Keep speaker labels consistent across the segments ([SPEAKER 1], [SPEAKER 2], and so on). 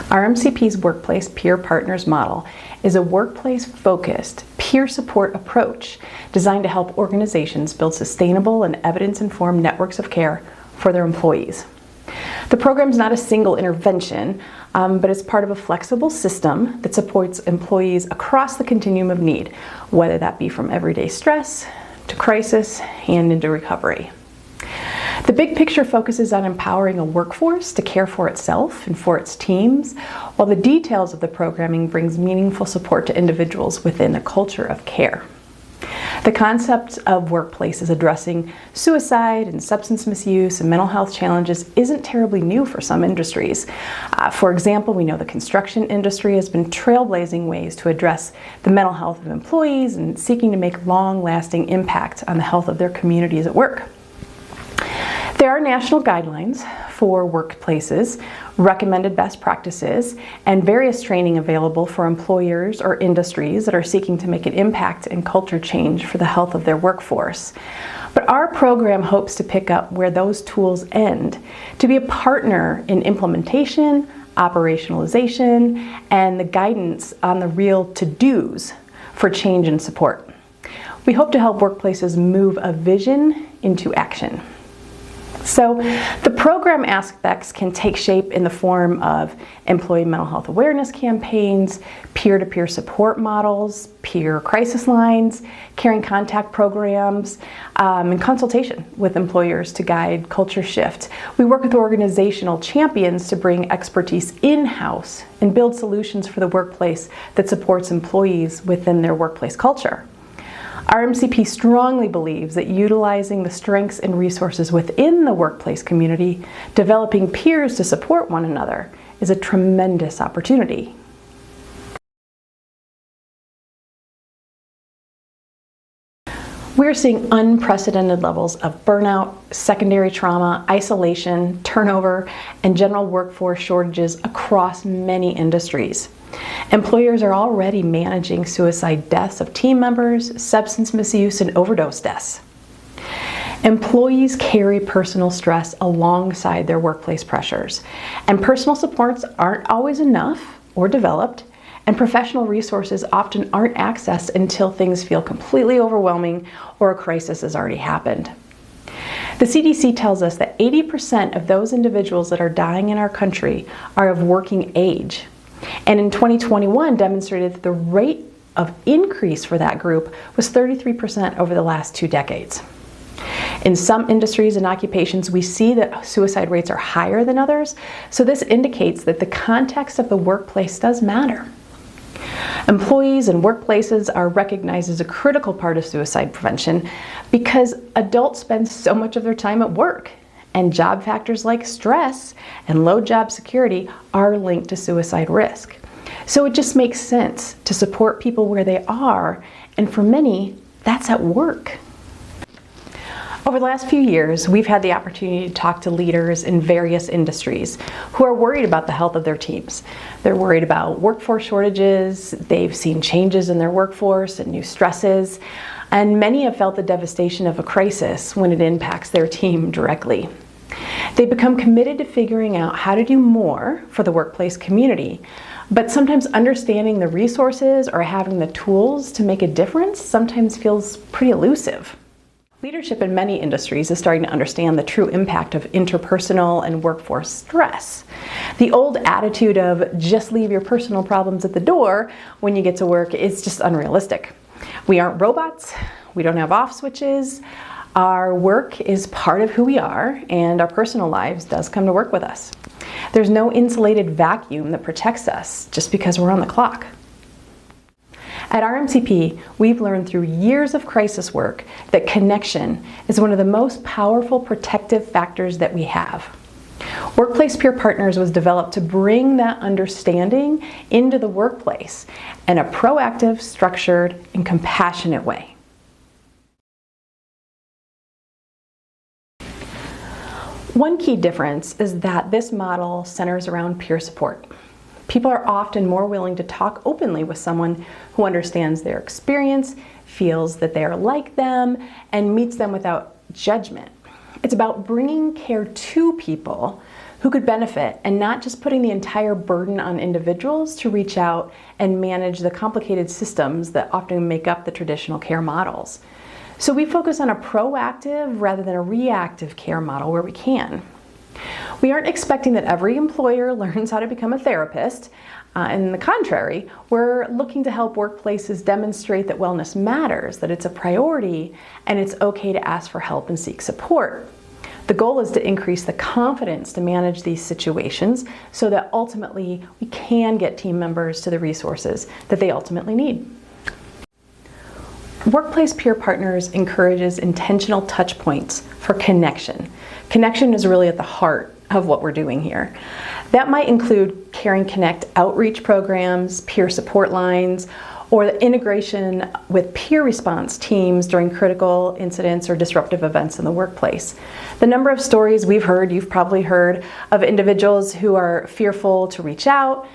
[SPEAKER 1] RMCP's Workplace Peer Partners model is a workplace-focused, peer support approach designed to help organizations build sustainable and evidence-informed networks of care for their employees. The program is not a single intervention, but it's part of a flexible system that supports employees across the continuum of need, whether that be from everyday stress to crisis and into recovery. The big picture focuses on empowering a workforce to care for itself and for its teams, while the details of the programming brings meaningful support to individuals within a culture of care. The concept of workplaces addressing suicide and substance misuse and mental health challenges isn't terribly new for some industries. For example, we know the construction industry has been trailblazing ways to address the mental health of employees and seeking to make long-lasting impact on the health of their communities at work. There are national guidelines for workplaces, recommended best practices, and various training available for employers or industries that are seeking to make an impact and culture change for the health of their workforce. But our program hopes to pick up where those tools end, to be a partner in implementation, operationalization, and the guidance on the real to-dos for change and support. We hope to help workplaces move a vision into action. So the program aspects can take shape in the form of employee mental health awareness campaigns, peer-to-peer support models, peer crisis lines, caring contact programs, and consultation with employers to guide culture shift. We work with organizational champions to bring expertise in-house and build solutions for the workplace that supports employees within their workplace culture. RMCP strongly believes that utilizing the strengths and resources within the workplace community, developing peers to support one another, is a tremendous opportunity. We're seeing unprecedented levels of burnout, secondary trauma, isolation, turnover, and general workforce shortages across many industries. Employers are already managing suicide deaths of team members, substance misuse, and overdose deaths. Employees carry personal stress alongside their workplace pressures, and personal supports aren't always enough or developed, and professional resources often aren't accessed until things feel completely overwhelming or a crisis has already happened. The CDC tells us that 80% of those individuals that are dying in our country are of working age. And in 2021 demonstrated that the rate of increase for that group was 33% over the last 2 decades. In some industries and occupations, we see that suicide rates are higher than others, so this indicates that the context of the workplace does matter. Employees and workplaces are recognized as a critical part of suicide prevention because adults spend so much of their time at work. And job factors like stress and low job security are linked to suicide risk. So it just makes sense to support people where they are, and for many, that's at work. Over the last few years, we've had the opportunity to talk to leaders in various industries who are worried about the health of their teams. They're worried about workforce shortages, they've seen changes in their workforce and new stresses, and many have felt the devastation of a crisis when it impacts their team directly. They become committed to figuring out how to do more for the workplace community, but sometimes understanding the resources or having the tools to make a difference sometimes feels pretty elusive. Leadership in many industries is starting to understand the true impact of interpersonal and workforce stress. The old attitude of just leave your personal problems at the door when you get to work is just unrealistic. We aren't robots, we don't have off switches, our work is part of who we are, and our personal lives does come to work with us. There's no insulated vacuum that protects us just because we're on the clock. At RMCP, we've learned through years of crisis work that connection is one of the most powerful protective factors that we have. Workplace Peer Partners was developed to bring that understanding into the workplace in a proactive, structured, and compassionate way. One key difference is that this model centers around peer support. People are often more willing to talk openly with someone who understands their experience, feels that they are like them, and meets them without judgment. It's about bringing care to people who could benefit and not just putting the entire burden on individuals to reach out and manage the complicated systems that often make up the traditional care models. So we focus on a proactive rather than a reactive care model where we can. We aren't expecting that every employer learns how to become a therapist. On the contrary, we're looking to help workplaces demonstrate that wellness matters, that it's a priority, and it's okay to ask for help and seek support. The goal is to increase the confidence to manage these situations so that ultimately we can get team members to the resources that they ultimately need. Workplace Peer Partners encourages intentional touch points for connection. Connection is really at the heart of what we're doing here. That might include Caring Connect outreach programs, peer support lines, or the integration with peer response teams during critical incidents or disruptive events in the workplace. The number of stories we've heard, you've probably heard, of individuals who are fearful to reach out,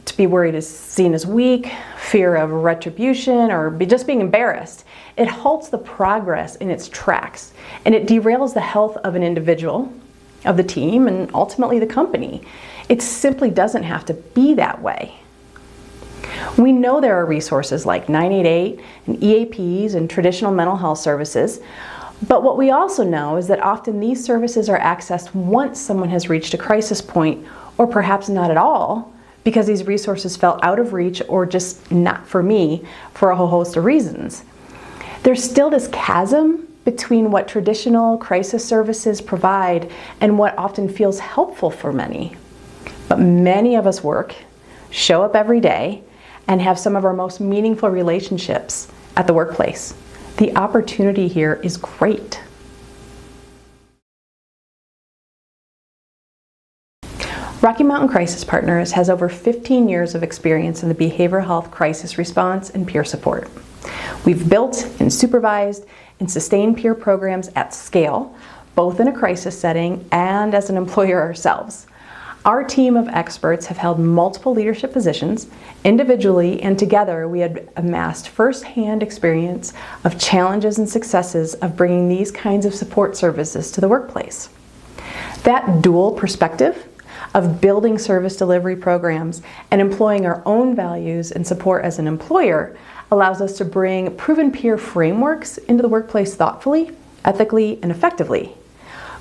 [SPEAKER 1] to be worried is seen as weak, fear of retribution, or just being embarrassed. It halts the progress in its tracks, and it derails the health of an individual, of the team, and ultimately the company. It simply doesn't have to be that way. We know there are resources like 988 and EAPs and traditional mental health services, but what we also know is that often these services are accessed once someone has reached a crisis point, or perhaps not at all, because these resources fell out of reach or just not for me for a whole host of reasons. There's still this chasm between what traditional crisis services provide and what often feels helpful for many. But many of us work, show up every day, and have some of our most meaningful relationships at the workplace. The opportunity here is great. Rocky Mountain Crisis Partners has over 15 years of experience in the behavioral health crisis response and peer support. We've built and supervised and sustained peer programs at scale, both in a crisis setting and as an employer ourselves. Our team of experts have held multiple leadership positions. Individually and together, we had amassed firsthand experience of challenges and successes of bringing these kinds of support services to the workplace. That dual perspective of building service delivery programs and employing our own values and support as an employer allows us to bring proven peer frameworks into the workplace thoughtfully, ethically, and effectively,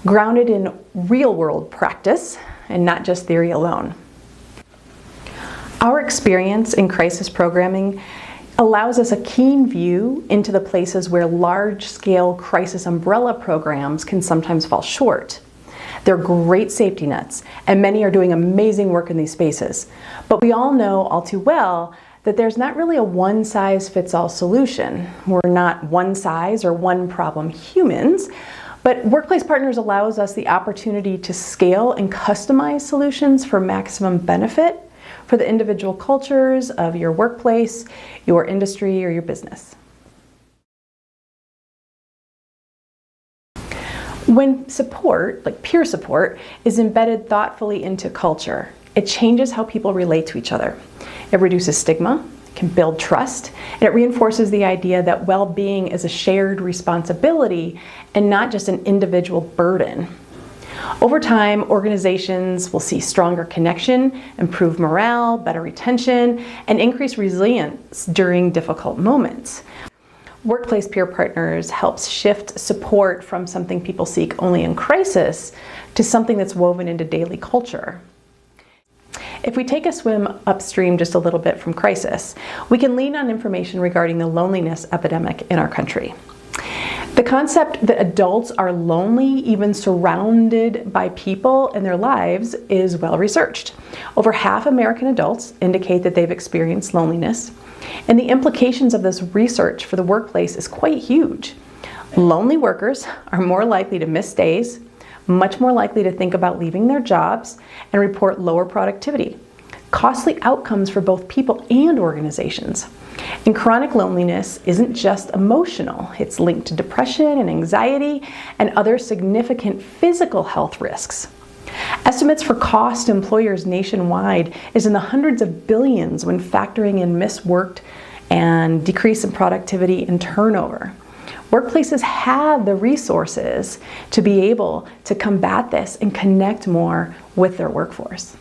[SPEAKER 1] grounded in real-world practice and not just theory alone. Our experience in crisis programming allows us a keen view into the places where large-scale crisis umbrella programs can sometimes fall short. They're great safety nets, and many are doing amazing work in these spaces. But we all know all too well that there's not really a one-size-fits-all solution. We're not one size or one problem humans, but Workplace Partners allows us the opportunity to scale and customize solutions for maximum benefit for the individual cultures of your workplace, your industry, or your business. When support, like peer support, is embedded thoughtfully into culture, it changes how people relate to each other. It reduces stigma, can build trust, and it reinforces the idea that well-being is a shared responsibility and not just an individual burden. Over time, organizations will see stronger connection, improved morale, better retention, and increased resilience during difficult moments. Workplace Peer Partners helps shift support from something people seek only in crisis to something that's woven into daily culture. If we take a swim upstream just a little bit from crisis, we can lean on information regarding the loneliness epidemic in our country. The concept that adults are lonely, even surrounded by people in their lives, is well researched. Over half American adults indicate that they've experienced loneliness, and the implications of this research for the workplace is quite huge. Lonely workers are more likely to miss days, much more likely to think about leaving their jobs, and report lower productivity. Costly outcomes for both people and organizations. And chronic loneliness isn't just emotional. It's linked to depression and anxiety and other significant physical health risks. Estimates for cost to employers nationwide is in the hundreds of billions when factoring in missed work and decrease in productivity and turnover. Workplaces have the resources to be able to combat this and connect more with their workforce.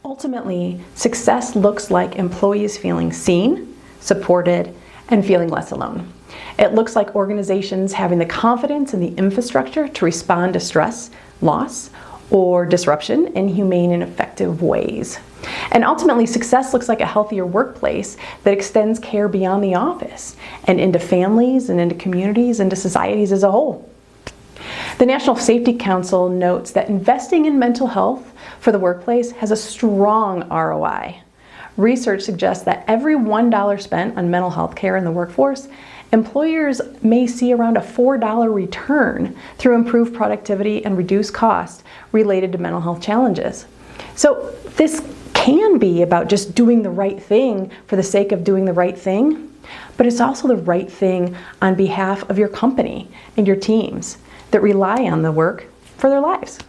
[SPEAKER 1] Ultimately, success looks like employees feeling seen, supported, and feeling less alone. It looks like organizations having the confidence and the infrastructure to respond to stress, loss, or disruption in humane and effective ways. And ultimately, success looks like a healthier workplace that extends care beyond the office and into families and into communities, into societies as a whole. The National Safety Council notes that investing in mental health for the workplace has a strong ROI. Research suggests that every $1 spent on mental health care in the workforce, employers may see around a $4 return through improved productivity and reduced costs related to mental health challenges. So this can be about just doing the right thing for the sake of doing the right thing, but it's also the right thing on behalf of your company and your teams that rely on the work for their lives.